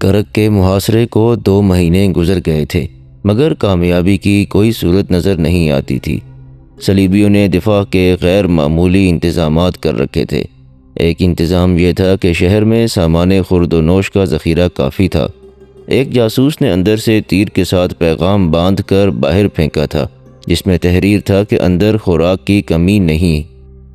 کرک کے محاصرے کو 2 مہینے گزر گئے تھے مگر کامیابی کی کوئی صورت نظر نہیں آتی تھی۔ صلیبیوں نے دفاع کے غیر معمولی انتظامات کر رکھے تھے۔ ایک انتظام یہ تھا کہ شہر میں سامان خورد و نوش کا ذخیرہ کافی تھا۔ ایک جاسوس نے اندر سے تیر کے ساتھ پیغام باندھ کر باہر پھینکا تھا جس میں تحریر تھا کہ اندر خوراک کی کمی نہیں۔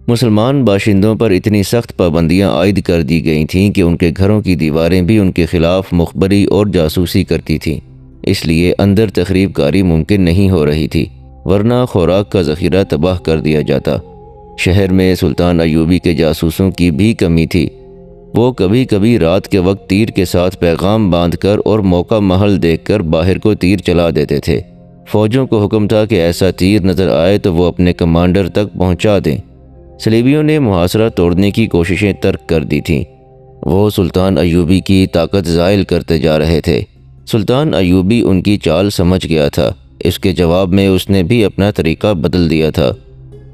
مسلمان باشندوں پر اتنی سخت پابندیاں عائد کر دی گئی تھیں کہ ان کے گھروں کی دیواریں بھی ان کے خلاف مخبری اور جاسوسی کرتی تھیں، اس لیے اندر تخریب کاری ممکن نہیں ہو رہی تھی، ورنہ خوراک کا ذخیرہ تباہ کر دیا جاتا۔ شہر میں سلطان ایوبی کے جاسوسوں کی بھی کمی تھی۔ وہ کبھی کبھی رات کے وقت تیر کے ساتھ پیغام باندھ کر اور موقع محل دیکھ کر باہر کو تیر چلا دیتے تھے۔ فوجوں کو حکم تھا کہ ایسا تیر نظر آئے تو وہ اپنے کمانڈر تک پہنچا دیں۔ صلیبیوں نے محاصرہ توڑنے کی کوششیں ترک کر دی تھیں۔ وہ سلطان ایوبی کی طاقت زائل کرتے جا رہے تھے۔ سلطان ایوبی ان کی چال سمجھ گیا تھا، اس کے جواب میں اس نے بھی اپنا طریقہ بدل دیا تھا۔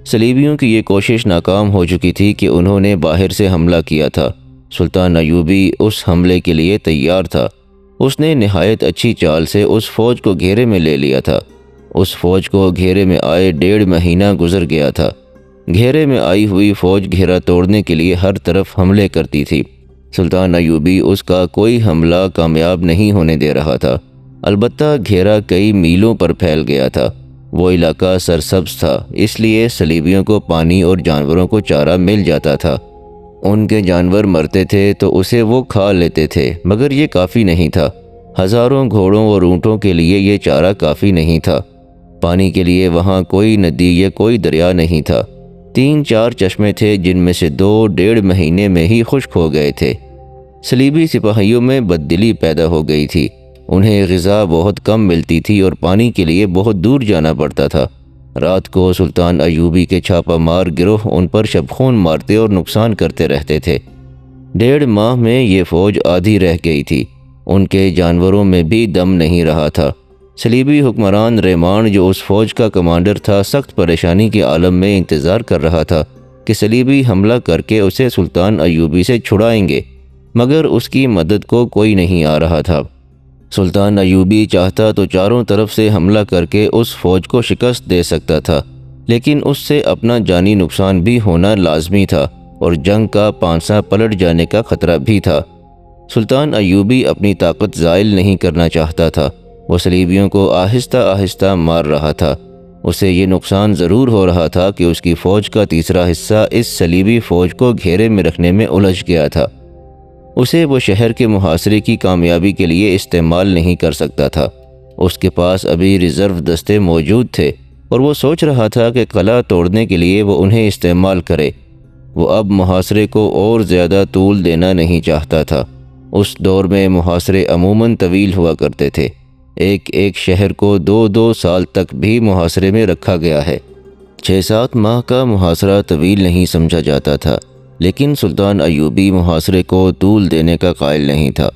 صلیبیوں کی یہ کوشش ناکام ہو چکی تھی کہ انہوں نے باہر سے حملہ کیا تھا۔ سلطان ایوبی اس حملے کے لیے تیار تھا۔ اس نے نہایت اچھی چال سے اس فوج کو گھیرے میں لے لیا تھا۔ اس فوج کو گھیرے میں آئے 1.5 مہینہ گزر گیا تھا۔ گھیرے میں آئی ہوئی فوج گھیرا توڑنے کے لیے ہر طرف حملے کرتی تھی۔ سلطان ایوبی اس کا کوئی حملہ کامیاب نہیں ہونے دے رہا تھا۔ البتہ گھیرا کئی میلوں پر پھیل گیا تھا۔ وہ علاقہ سرسبز تھا، اس لیے صلیبیوں کو پانی اور جانوروں کو چارہ مل جاتا تھا۔ ان کے جانور مرتے تھے تو اسے وہ کھا لیتے تھے، مگر یہ کافی نہیں تھا۔ ہزاروں گھوڑوں اور اونٹوں کے لیے یہ چارہ کافی نہیں تھا۔ پانی کے لیے وہاں کوئی ندی یا کوئی دریا نہیں تھا۔ 3-4 چشمے تھے جن میں سے 2 1.5 مہینے میں ہی خشک ہو گئے تھے۔ صلیبی سپاہیوں میں بددلی پیدا ہو گئی تھی۔ انہیں غذا بہت کم ملتی تھی اور پانی کے لیے بہت دور جانا پڑتا تھا۔ رات کو سلطان ایوبی کے چھاپہ مار گروہ ان پر شبخون مارتے اور نقصان کرتے رہتے تھے۔ 1.5 ماہ میں یہ فوج آدھی رہ گئی تھی۔ ان کے جانوروں میں بھی دم نہیں رہا تھا۔ صلیبی حکمران ریمان جو اس فوج کا کمانڈر تھا سخت پریشانی کے عالم میں انتظار کر رہا تھا کہ صلیبی حملہ کر کے اسے سلطان ایوبی سے چھڑائیں گے، مگر اس کی مدد کو کوئی نہیں آ رہا تھا۔ سلطان ایوبی چاہتا تو چاروں طرف سے حملہ کر کے اس فوج کو شکست دے سکتا تھا، لیکن اس سے اپنا جانی نقصان بھی ہونا لازمی تھا اور جنگ کا پانسا پلٹ جانے کا خطرہ بھی تھا۔ سلطان ایوبی اپنی طاقت زائل نہیں کرنا چاہتا تھا۔ وہ صلیبیوں کو آہستہ آہستہ مار رہا تھا۔ اسے یہ نقصان ضرور ہو رہا تھا کہ اس کی فوج کا تیسرا حصہ اس صلیبی فوج کو گھیرے میں رکھنے میں الجھ گیا تھا۔ اسے وہ شہر کے محاصرے کی کامیابی کے لیے استعمال نہیں کر سکتا تھا۔ اس کے پاس ابھی ریزرو دستے موجود تھے اور وہ سوچ رہا تھا کہ قلعہ توڑنے کے لیے وہ انہیں استعمال کرے۔ وہ اب محاصرے کو اور زیادہ طول دینا نہیں چاہتا تھا۔ اس دور میں محاصرے عموماً طویل ہوا کرتے تھے۔ ایک شہر کو 2 سال تک بھی محاصرے میں رکھا گیا ہے۔ 6-7 ماہ کا محاصرہ طویل نہیں سمجھا جاتا تھا، لیکن سلطان ایوبی محاصرے کو طول دینے کا قائل نہیں تھا۔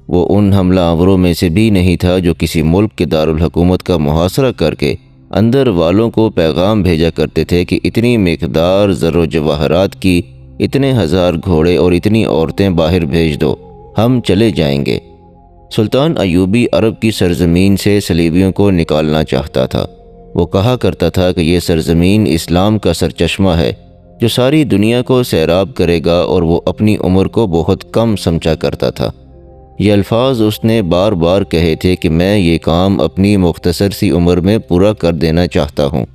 وہ ان حملہ آوروں میں سے بھی نہیں تھا جو کسی ملک کے دارالحکومت کا محاصرہ کر کے اندر والوں کو پیغام بھیجا کرتے تھے کہ اتنی مقدار زر و جواہرات کی، اتنے ہزار گھوڑے اور اتنی عورتیں باہر بھیج دو، ہم چلے جائیں گے۔ سلطان ایوبی عرب کی سرزمین سے صلیبیوں کو نکالنا چاہتا تھا۔ وہ کہا کرتا تھا کہ یہ سرزمین اسلام کا سرچشمہ ہے جو ساری دنیا کو سیراب کرے گا، اور وہ اپنی عمر کو بہت کم سمجھا کرتا تھا۔ یہ الفاظ اس نے بار بار کہے تھے کہ میں یہ کام اپنی مختصر سی عمر میں پورا کر دینا چاہتا ہوں،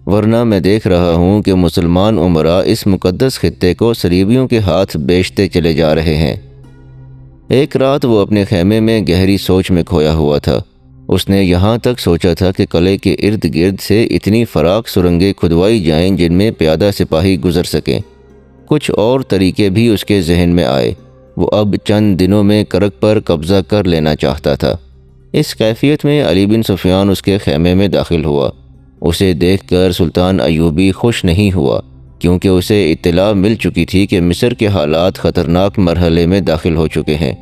ورنہ میں دیکھ رہا ہوں کہ مسلمان عمراء اس مقدس خطے کو صلیبیوں کے ہاتھ بیچتے چلے جا رہے ہیں۔ ایک رات وہ اپنے خیمے میں گہری سوچ میں کھویا ہوا تھا۔ اس نے یہاں تک سوچا تھا کہ قلعے کے ارد گرد سے اتنی فراخ سرنگیں کھدوائی جائیں جن میں پیادہ سپاہی گزر سکیں۔ کچھ اور طریقے بھی اس کے ذہن میں آئے۔ وہ اب چند دنوں میں کرک پر قبضہ کر لینا چاہتا تھا۔ اس کیفیت میں علی بن سفیان اس کے خیمے میں داخل ہوا۔ اسے دیکھ کر سلطان ایوبی خوش نہیں ہوا، کیونکہ اسے اطلاع مل چکی تھی کہ مصر کے حالات خطرناک مرحلے میں داخل ہو چکے ہیں۔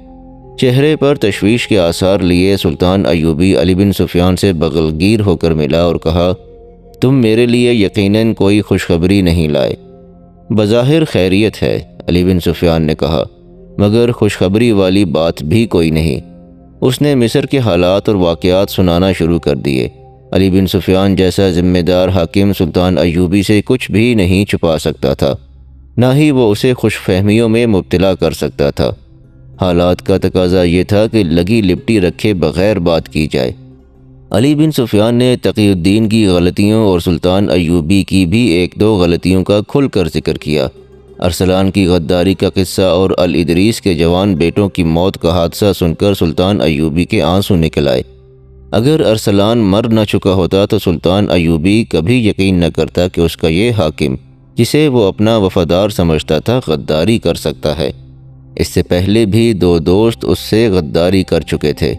چہرے پر تشویش کے آثار لیے سلطان ایوبی علی بن سفیان سے بغلگیر ہو کر ملا اور کہا، تم میرے لیے یقیناً کوئی خوشخبری نہیں لائے۔ بظاہر خیریت ہے، علی بن سفیان نے کہا، مگر خوشخبری والی بات بھی کوئی نہیں۔ اس نے مصر کے حالات اور واقعات سنانا شروع کر دیے۔ علی بن سفیان جیسا ذمہ دار حاکم سلطان ایوبی سے کچھ بھی نہیں چھپا سکتا تھا، نہ ہی وہ اسے خوش فہمیوں میں مبتلا کر سکتا تھا۔ حالات کا تقاضا یہ تھا کہ لگی لپٹی رکھے بغیر بات کی جائے۔ علی بن سفیان نے تقی الدین کی غلطیوں اور سلطان ایوبی کی بھی ایک دو غلطیوں کا کھل کر ذکر کیا۔ ارسلان کی غداری کا قصہ اور الادریس کے جوان بیٹوں کی موت کا حادثہ سن کر سلطان ایوبی کے آنسو نکل آئے۔ اگر ارسلان مر نہ چکا ہوتا تو سلطان ایوبی کبھی یقین نہ کرتا کہ اس کا یہ حاکم، جسے وہ اپنا وفادار سمجھتا تھا، غداری کر سکتا ہے۔ اس سے پہلے بھی دو دوست اس سے غداری کر چکے تھے۔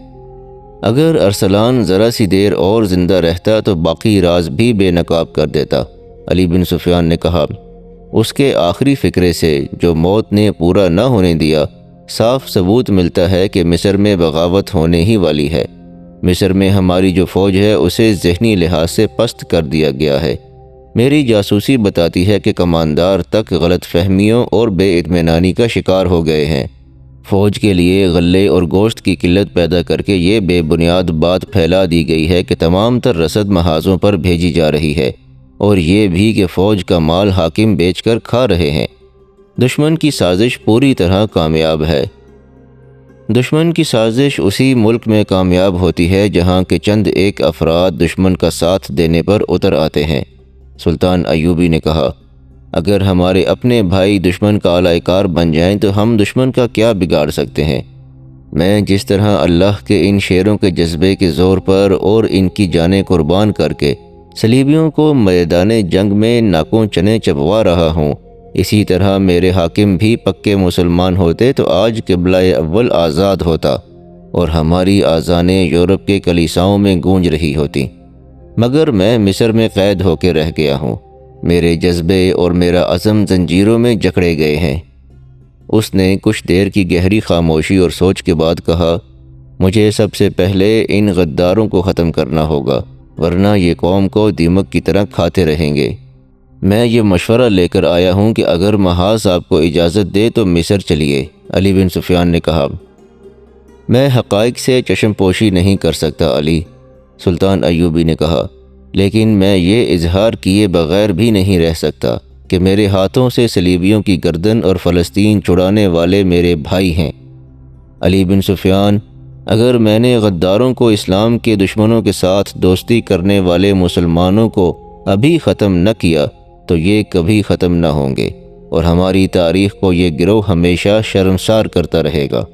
اگر ارسلان ذرا سی دیر اور زندہ رہتا تو باقی راز بھی بے نقاب کر دیتا۔ علی بن سفیان نے کہا، اس کے آخری فکرے سے جو موت نے پورا نہ ہونے دیا، صاف ثبوت ملتا ہے کہ مصر میں بغاوت ہونے ہی والی ہے۔ مصر میں ہماری جو فوج ہے اسے ذہنی لحاظ سے پست کر دیا گیا ہے۔ میری جاسوسی بتاتی ہے کہ کماندار تک غلط فہمیوں اور بے اطمینانی کا شکار ہو گئے ہیں۔ فوج کے لیے غلے اور گوشت کی قلت پیدا کر کے یہ بے بنیاد بات پھیلا دی گئی ہے کہ تمام تر رسد محاذوں پر بھیجی جا رہی ہے، اور یہ بھی کہ فوج کا مال حاکم بیچ کر کھا رہے ہیں۔ دشمن کی سازش پوری طرح کامیاب ہے۔ دشمن کی سازش اسی ملک میں کامیاب ہوتی ہے جہاں کے چند ایک افراد دشمن کا ساتھ دینے پر اتر آتے ہیں۔ سلطان ایوبی نے کہا، اگر ہمارے اپنے بھائی دشمن کا اعلی کار بن جائیں تو ہم دشمن کا کیا بگاڑ سکتے ہیں؟ میں جس طرح اللہ کے ان شیروں کے جذبے کے زور پر اور ان کی جانیں قربان کر کے صلیبیوں کو میدان جنگ میں ناکوں چنے چبوا رہا ہوں، اسی طرح میرے حاکم بھی پکے مسلمان ہوتے تو آج قبلہ اول آزاد ہوتا اور ہماری آذانیں یورپ کے کلیساؤں میں گونج رہی ہوتی، مگر میں مصر میں قید ہو کے رہ گیا ہوں۔ میرے جذبے اور میرا عزم زنجیروں میں جکڑے گئے ہیں۔ اس نے کچھ دیر کی گہری خاموشی اور سوچ کے بعد کہا، مجھے سب سے پہلے ان غداروں کو ختم کرنا ہوگا، ورنہ یہ قوم کو دیمک کی طرح کھاتے رہیں گے۔ میں یہ مشورہ لے کر آیا ہوں کہ اگر محاذ آپ کو اجازت دے تو مصر چلیے۔ علی بن سفیان نے کہا، میں حقائق سے چشم پوشی نہیں کر سکتا علی۔ سلطان ایوبی نے کہا، لیکن میں یہ اظہار کیے بغیر بھی نہیں رہ سکتا کہ میرے ہاتھوں سے صلیبیوں کی گردن اور فلسطین چھڑانے والے میرے بھائی ہیں۔ علی بن سفیان، اگر میں نے غداروں کو اسلام کے دشمنوں کے ساتھ دوستی کرنے والے مسلمانوں کو ابھی ختم نہ کیا تو یہ کبھی ختم نہ ہوں گے، اور ہماری تاریخ کو یہ گروہ ہمیشہ شرمسار کرتا رہے گا۔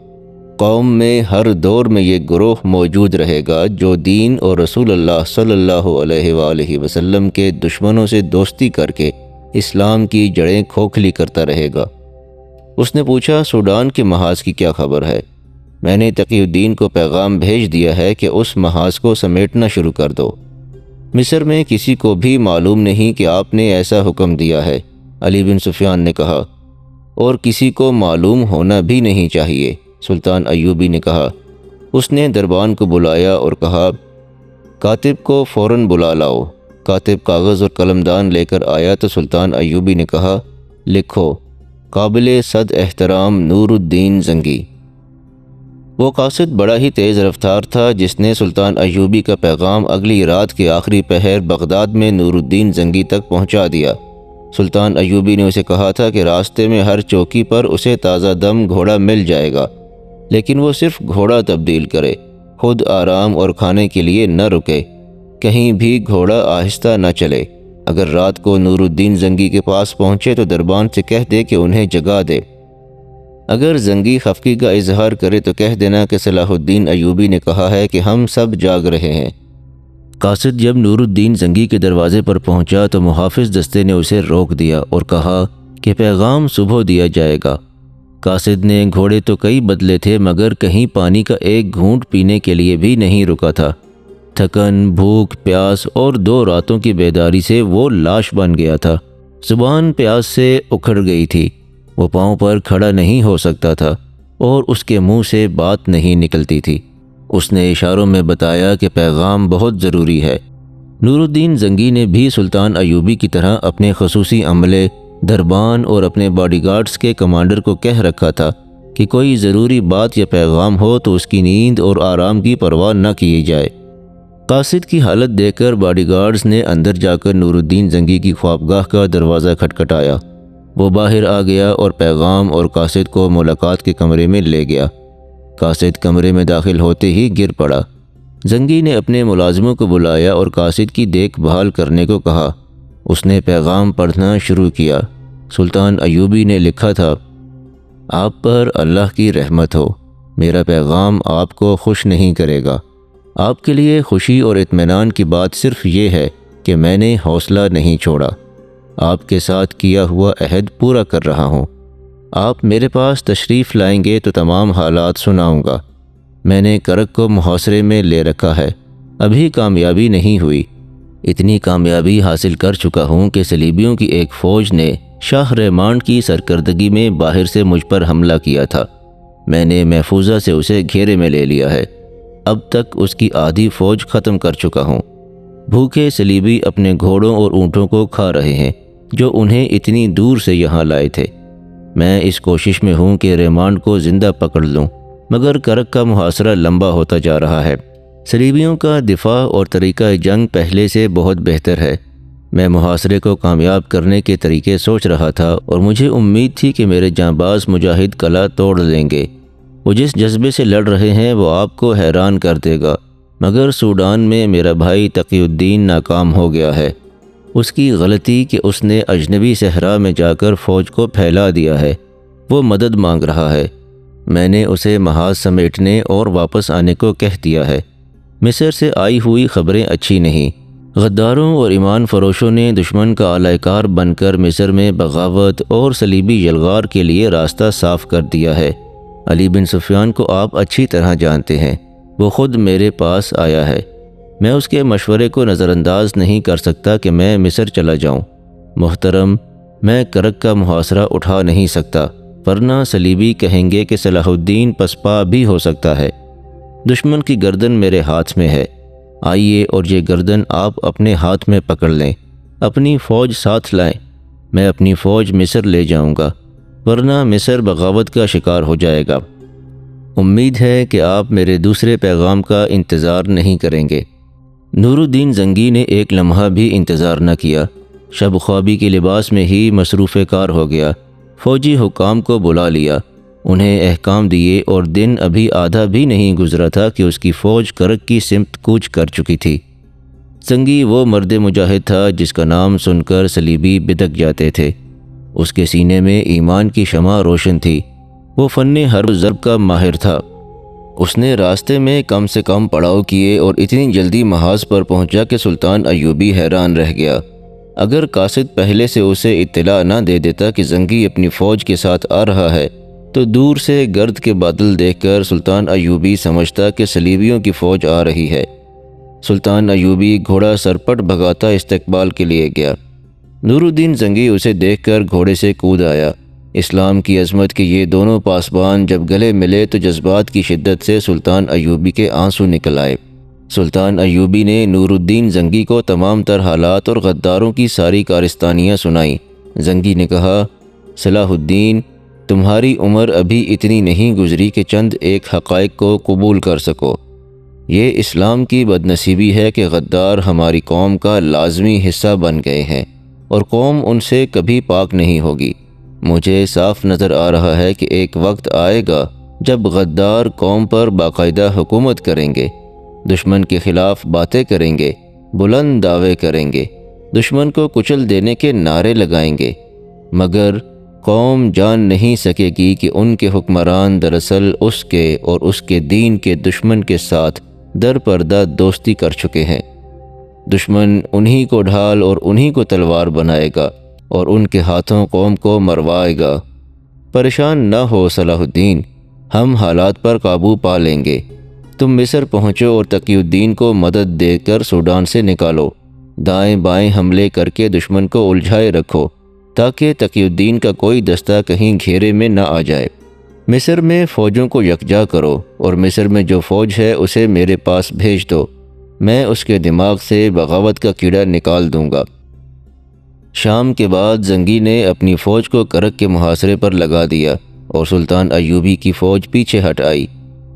قوم میں ہر دور میں یہ گروہ موجود رہے گا جو دین اور رسول اللہ صلی اللہ علیہ وآلہ وسلم کے دشمنوں سے دوستی کر کے اسلام کی جڑیں کھوکھلی کرتا رہے گا۔ اس نے پوچھا، سوڈان کے محاذ کی کیا خبر ہے؟ میں نے تقی الدین کو پیغام بھیج دیا ہے کہ اس محاذ کو سمیٹنا شروع کر دو۔ مصر میں کسی کو بھی معلوم نہیں کہ آپ نے ایسا حکم دیا ہے، علی بن سفیان نے کہا، اور کسی کو معلوم ہونا بھی نہیں چاہیے۔ سلطان ایوبی نے کہا۔ اس نے دربان کو بلایا اور کہا، کاتب کو فوراً بلا لاؤ۔ کاتب کاغذ اور قلمدان لے کر آیا تو سلطان ایوبی نے کہا، لکھو، قابل صد احترام نور الدین زنگی۔ وہ قاصد بڑا ہی تیز رفتار تھا جس نے سلطان ایوبی کا پیغام اگلی رات کے آخری پہر بغداد میں نور الدین زنگی تک پہنچا دیا۔ سلطان ایوبی نے اسے کہا تھا کہ راستے میں ہر چوکی پر اسے تازہ دم گھوڑا مل جائے گا، لیکن وہ صرف گھوڑا تبدیل کرے، خود آرام اور کھانے کے لیے نہ رکے، کہیں بھی گھوڑا آہستہ نہ چلے۔ اگر رات کو نور الدین زنگی کے پاس پہنچے تو دربان سے کہہ دے کہ انہیں جگا دے۔ اگر زنگی خفگی کا اظہار کرے تو کہہ دینا کہ صلاح الدین ایوبی نے کہا ہے کہ ہم سب جاگ رہے ہیں۔ قاصد جب نور الدین زنگی کے دروازے پر پہنچا تو محافظ دستے نے اسے روک دیا اور کہا کہ پیغام صبح دیا جائے گا۔ قاصد نے گھوڑے تو کئی بدلے تھے مگر کہیں پانی کا ایک گھونٹ پینے کے لیے بھی نہیں رکا تھا۔ تھکن، بھوک، پیاس اور 2 راتوں کی بیداری سے وہ لاش بن گیا تھا۔ زبان پیاس سے اکھڑ گئی تھی، وہ پاؤں پر کھڑا نہیں ہو سکتا تھا اور اس کے منہ سے بات نہیں نکلتی تھی۔ اس نے اشاروں میں بتایا کہ پیغام بہت ضروری ہے۔ نور الدین زنگی نے بھی سلطان ایوبی کی طرح اپنے خصوصی عملے، دربان اور اپنے باڈی گارڈز کے کمانڈر کو کہہ رکھا تھا کہ کوئی ضروری بات یا پیغام ہو تو اس کی نیند اور آرام کی پرواہ نہ کی جائے۔ قاصد کی حالت دیکھ کر باڈی گارڈز نے اندر جا کر نور الدین زنگی کی خوابگاہ کا دروازہ کھٹکھٹایا۔ وہ باہر آ گیا اور پیغام اور قاصد کو ملاقات کے کمرے میں لے گیا۔ قاصد کمرے میں داخل ہوتے ہی گر پڑا۔ زنگی نے اپنے ملازموں کو بلایا اور قاصد کی دیکھ بھال کرنے کو کہا۔ اس نے پیغام پڑھنا شروع کیا۔ سلطان ایوبی نے لکھا تھا، آپ پر اللہ کی رحمت ہو۔ میرا پیغام آپ کو خوش نہیں کرے گا۔ آپ کے لیے خوشی اور اطمینان کی بات صرف یہ ہے کہ میں نے حوصلہ نہیں چھوڑا۔ آپ کے ساتھ کیا ہوا عہد پورا کر رہا ہوں۔ آپ میرے پاس تشریف لائیں گے تو تمام حالات سناؤں گا۔ میں نے کرک کو محاصرے میں لے رکھا ہے، ابھی کامیابی نہیں ہوئی۔ اتنی کامیابی حاصل کر چکا ہوں کہ صلیبیوں کی ایک فوج نے شاہ رحمان کی سرکردگی میں باہر سے مجھ پر حملہ کیا تھا۔ میں نے محفوظہ سے اسے گھیرے میں لے لیا ہے۔ اب تک اس کی آدھی فوج ختم کر چکا ہوں۔ بھوکے صلیبی اپنے گھوڑوں اور اونٹوں کو کھا رہے ہیں جو انہیں اتنی دور سے یہاں لائے تھے۔ میں اس کوشش میں ہوں کہ رحمان کو زندہ پکڑ لوں، مگر کرک کا محاصرہ لمبا ہوتا جا رہا ہے۔ صلیبیوں کا دفاع اور طریقہ جنگ پہلے سے بہت بہتر ہے۔ میں محاصرے کو کامیاب کرنے کے طریقے سوچ رہا تھا اور مجھے امید تھی کہ میرے جانباز مجاہد قلعہ توڑ لیں گے۔ وہ جس جذبے سے لڑ رہے ہیں وہ آپ کو حیران کر دے گا، مگر سوڈان میں میرا بھائی تقی الدین ناکام ہو گیا ہے۔ اس کی غلطی کہ اس نے اجنبی صحرا میں جا کر فوج کو پھیلا دیا ہے۔ وہ مدد مانگ رہا ہے۔ میں نے اسے محاذ سمیٹنے اور واپس آنے کو کہہ دیا ہے۔ مصر سے آئی ہوئی خبریں اچھی نہیں۔ غداروں اور ایمان فروشوں نے دشمن کا اعلی کار بن کر مصر میں بغاوت اور صلیبی یلغار کے لیے راستہ صاف کر دیا ہے۔ علی بن سفیان کو آپ اچھی طرح جانتے ہیں۔ وہ خود میرے پاس آیا ہے۔ میں اس کے مشورے کو نظر انداز نہیں کر سکتا کہ میں مصر چلا جاؤں۔ محترم، میں کرک کا محاصرہ اٹھا نہیں سکتا، ورنہ صلیبی کہیں گے کہ صلاح الدین پسپا بھی ہو سکتا ہے۔ دشمن کی گردن میرے ہاتھ میں ہے۔ آئیے اور یہ گردن آپ اپنے ہاتھ میں پکڑ لیں۔ اپنی فوج ساتھ لائیں۔ میں اپنی فوج مصر لے جاؤں گا، ورنہ مصر بغاوت کا شکار ہو جائے گا۔ امید ہے کہ آپ میرے دوسرے پیغام کا انتظار نہیں کریں گے۔ نور الدین زنگی نے ایک لمحہ بھی انتظار نہ کیا۔ شب خوابی کے لباس میں ہی مصروف کار ہو گیا۔ فوجی حکام کو بلا لیا، انہیں احکام دیے اور دن ابھی آدھا بھی نہیں گزرا تھا کہ اس کی فوج کرک کی سمت کوچ کر چکی تھی۔ زنگی وہ مرد مجاہد تھا جس کا نام سن کر صلیبی بدک جاتے تھے۔ اس کے سینے میں ایمان کی شمع روشن تھی۔ وہ فن حرب ضرب کا ماہر تھا۔ اس نے راستے میں کم سے کم پڑاؤ کیے اور اتنی جلدی محاذ پر پہنچا کہ سلطان ایوبی حیران رہ گیا۔ اگر قاصد پہلے سے اسے اطلاع نہ دے دیتا کہ زنگی اپنی فوج کے ساتھ آ رہا ہے تو دور سے گرد کے بادل دیکھ کر سلطان ایوبی سمجھتا کہ صلیبیوں کی فوج آ رہی ہے۔ سلطان ایوبی گھوڑا سرپٹ بھگاتا استقبال کے لیے گیا۔ نور الدین زنگی اسے دیکھ کر گھوڑے سے کود آیا۔ اسلام کی عظمت کے یہ دونوں پاسبان جب گلے ملے تو جذبات کی شدت سے سلطان ایوبی کے آنسو نکل آئے۔ سلطان ایوبی نے نور الدین زنگی کو تمام تر حالات اور غداروں کی ساری کارستانیاں سنائیں۔ زنگی نے کہا، صلاح الدین، تمہاری عمر ابھی اتنی نہیں گزری کہ چند ایک حقائق کو قبول کر سکو۔ یہ اسلام کی بدنصیبی ہے کہ غدار ہماری قوم کا لازمی حصہ بن گئے ہیں اور قوم ان سے کبھی پاک نہیں ہوگی۔ مجھے صاف نظر آ رہا ہے کہ ایک وقت آئے گا جب غدار قوم پر باقاعدہ حکومت کریں گے، دشمن کے خلاف باتیں کریں گے، بلند دعوے کریں گے، دشمن کو کچل دینے کے نعرے لگائیں گے، مگر قوم جان نہیں سکے گی کہ ان کے حکمران دراصل اس کے اور اس کے دین کے دشمن کے ساتھ در پردہ دوستی کر چکے ہیں۔ دشمن انہی کو ڈھال اور انہی کو تلوار بنائے گا اور ان کے ہاتھوں قوم کو مروائے گا۔ پریشان نہ ہو صلاح الدین، ہم حالات پر قابو پا لیں گے۔ تم مصر پہنچو اور تقی الدین کو مدد دے کر سوڈان سے نکالو۔ دائیں بائیں حملے کر کے دشمن کو الجھائے رکھو تاکہ تقی الدین کا کوئی دستہ کہیں گھیرے میں نہ آ جائے۔ مصر میں فوجوں کو یکجا کرو اور مصر میں جو فوج ہے اسے میرے پاس بھیج دو۔ میں اس کے دماغ سے بغاوت کا کیڑا نکال دوں گا۔ شام کے بعد زنگی نے اپنی فوج کو کرک کے محاصرے پر لگا دیا۔ اور سلطان ایوبی کی فوج پیچھے ہٹ آئی۔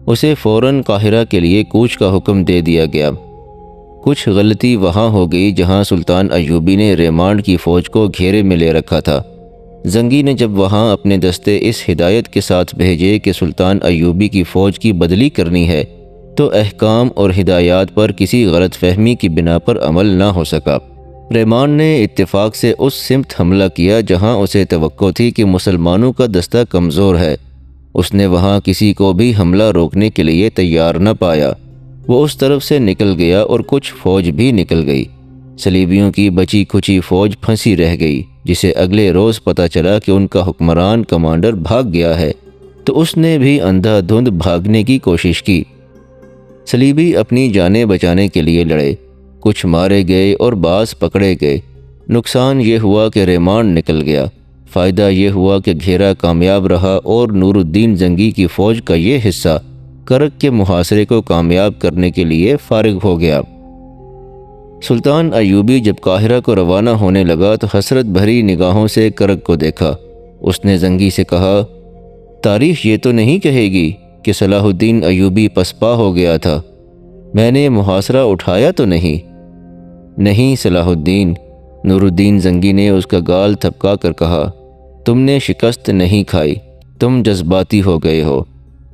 اسے فوراً قاہرہ کے لیے کوچ کا حکم دے دیا گیا۔ کچھ غلطی وہاں ہو گئی جہاں سلطان ایوبی نے ریمانڈ کی فوج کو گھیرے میں لے رکھا تھا۔ زنگی نے جب وہاں اپنے دستے اس ہدایت کے ساتھ بھیجے کہ سلطان ایوبی کی فوج کی بدلی کرنی ہے تو احکام اور ہدایات پر کسی غلط فہمی کی بنا پر عمل نہ ہو سکا۔ ریمانڈ نے اتفاق سے اس سمت حملہ کیا جہاں اسے توقع تھی کہ مسلمانوں کا دستہ کمزور ہے۔ اس نے وہاں کسی کو بھی حملہ روکنے کے لیے تیار نہ پایا۔ وہ اس طرف سے نکل گیا اور کچھ فوج بھی نکل گئی۔ صلیبیوں کی بچی کھچی فوج پھنسی رہ گئی، جسے اگلے روز پتہ چلا کہ ان کا حکمران کمانڈر بھاگ گیا ہے، تو اس نے بھی اندھا دھند بھاگنے کی کوشش کی۔ صلیبی اپنی جانیں بچانے کے لیے لڑے، کچھ مارے گئے اور بعض پکڑے گئے۔ نقصان یہ ہوا کہ ریمانڈ نکل گیا، فائدہ یہ ہوا کہ گھیرا کامیاب رہا اور نور الدین زنگی کی فوج کا یہ حصہ کرک کے محاصرے کو کامیاب کرنے کے لیے فارغ ہو گیا۔ سلطان ایوبی جب قاہرہ کو روانہ ہونے لگا تو حسرت بھری نگاہوں سے کرک کو دیکھا۔ اس نے زنگی سے کہا، تاریخ یہ تو نہیں کہے گی کہ صلاح الدین ایوبی پسپا ہو گیا تھا؟ میں نے محاصرہ اٹھایا تو نہیں؟ نہیں صلاح الدین، نور الدین زنگی نے اس کا گال تھپکا کر کہا، تم نے شکست نہیں کھائی، تم جذباتی ہو گئے ہو۔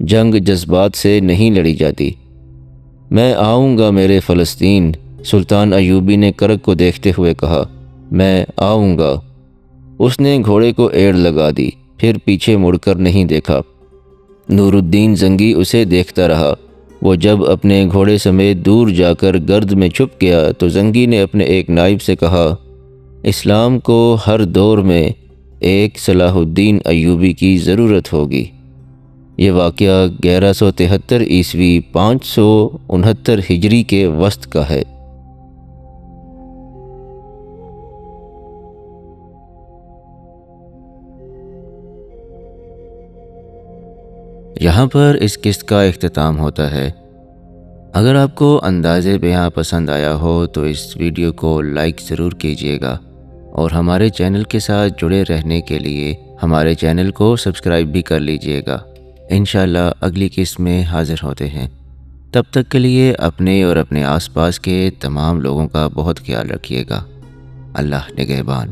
جنگ جذبات سے نہیں لڑی جاتی۔ میں آؤں گا میرے فلسطین، سلطان ایوبی نے کرک کو دیکھتے ہوئے کہا، میں آؤں گا۔ اس نے گھوڑے کو ایڑ لگا دی، پھر پیچھے مڑ کر نہیں دیکھا۔ نور الدین زنگی اسے دیکھتا رہا۔ وہ جب اپنے گھوڑے سمیت دور جا کر گرد میں چھپ گیا تو زنگی نے اپنے ایک نائب سے کہا، اسلام کو ہر دور میں ایک صلاح الدین ایوبی کی ضرورت ہوگی۔ یہ واقعہ 1173 عیسوی 569 ہجری کے وسط کا ہے۔ یہاں پر اس قسط کا اختتام ہوتا ہے۔ اگر آپ کو انداز بیان پسند آیا ہو تو اس ویڈیو کو لائک ضرور کیجیے گا، اور ہمارے چینل کے ساتھ جڑے رہنے کے لیے ہمارے چینل کو سبسکرائب بھی کر لیجیے گا۔ انشاءاللہ اگلی قسط میں حاضر ہوتے ہیں۔ تب تک کے لیے اپنے اور اپنے آس پاس کے تمام لوگوں کا بہت خیال رکھیے گا۔ اللہ نگہبان۔